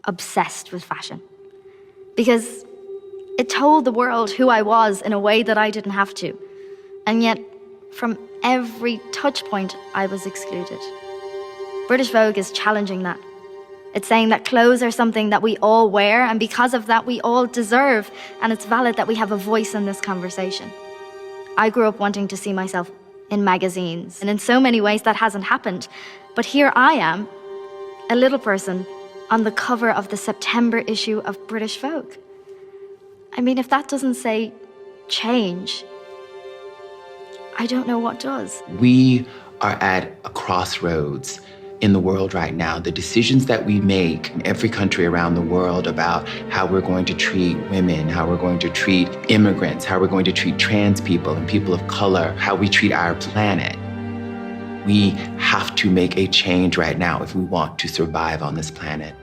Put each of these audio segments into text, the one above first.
obsessed with fashion. Because it told the world who I was in a way that I didn't have to. And yet, from every touch point, I was excluded. British Vogue is challenging that. It's saying that clothes are something that we all wear, and because of that, we all deserve, and it's valid that we have a voice in this conversation. I grew up wanting to see myself in magazines, and in so many ways that hasn't happened. But here I am, a little person, on the cover of the September issue of British Vogue. I mean, if that doesn't say change, I don't know what does. We are at a crossroads in the world right now. The decisions that we make in every country around the world about how we're going to treat women, how we're going to treat immigrants, how we're going to treat trans people and people of color, how we treat our planet. We have to make a change right now if we want to survive on this planet.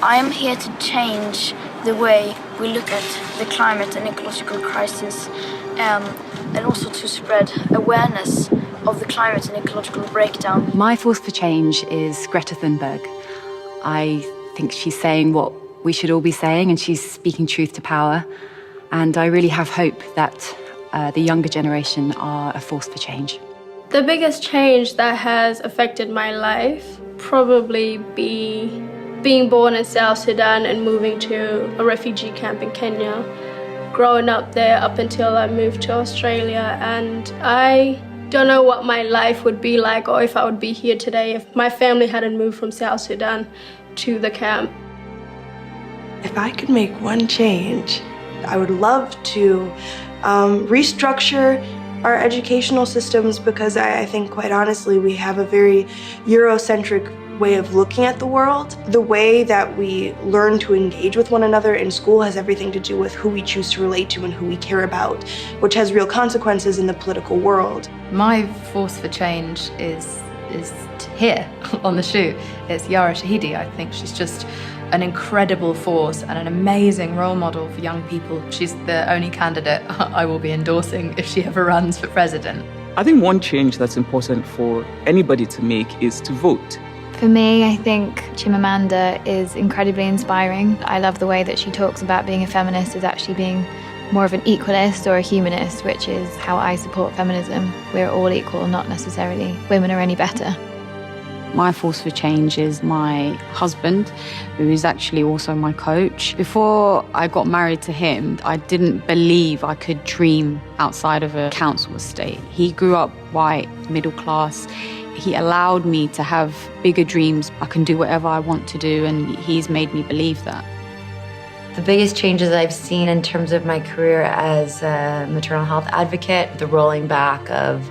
I am here to change the way we look at the climate and ecological crisis, and also to spread awareness of the climate and ecological breakdown. My force for change is Greta Thunberg. I think she's saying what we should all be saying, and she's speaking truth to power. And I really have hope that the younger generation are a force for change. The biggest change that has affected my life probably be being born in South Sudan and moving to a refugee camp in Kenya. Growing up there up until I moved to Australia, and I don't know what my life would be like or if I would be here today if my family hadn't moved from South Sudan to the camp. If I could make one change, I would love to restructure our educational systems, because I think, quite honestly, we have a very Eurocentric way of looking at the world. The way that we learn to engage with one another in school has everything to do with who we choose to relate to and who we care about, which has real consequences in the political world. My force for change is here on the shoot. It's Yara Shahidi. I think she's just an incredible force and an amazing role model for young people. She's the only candidate I will be endorsing if she ever runs for president. I think one change that's important for anybody to make is to vote. For me, I think Chimamanda is incredibly inspiring. I love the way that she talks about being a feminist as actually being more of an equalist or a humanist, which is how I support feminism. We're all equal, not necessarily women are any better. My force for change is my husband, who is actually also my coach. Before I got married to him, I didn't believe I could dream outside of a council estate. He grew up white, middle class. He allowed me to have bigger dreams. I can do whatever I want to do, and he's made me believe that. The biggest changes I've seen in terms of my career as a maternal health advocate, the rolling back of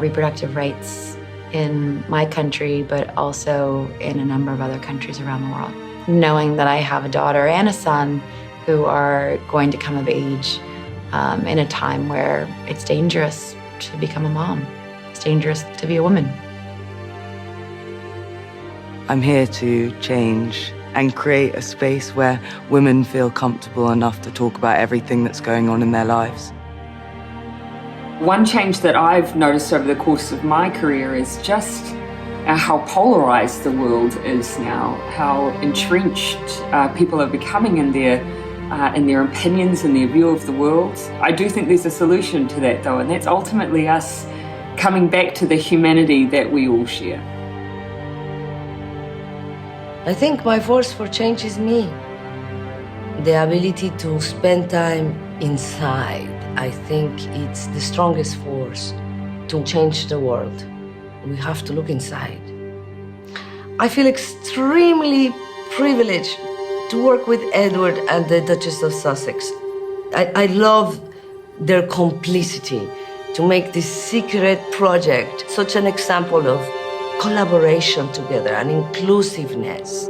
reproductive rights in my country, but also in a number of other countries around the world. Knowing that I have a daughter and a son who are going to come of age in a time where it's dangerous to become a mom. It's dangerous to be a woman. I'm here to change and create a space where women feel comfortable enough to talk about everything that's going on in their lives. One change that I've noticed over the course of my career is just how polarized the world is now, how entrenched people are becoming in their opinions and their view of the world. I do think there's a solution to that, though, and that's ultimately us coming back to the humanity that we all share. I think my force for change is me. The ability to spend time inside. I think it's the strongest force to change the world. We have to look inside. I feel extremely privileged to work with Edward and the Duchess of Sussex. I love their complicity to make this secret project such an example of collaboration together and inclusiveness.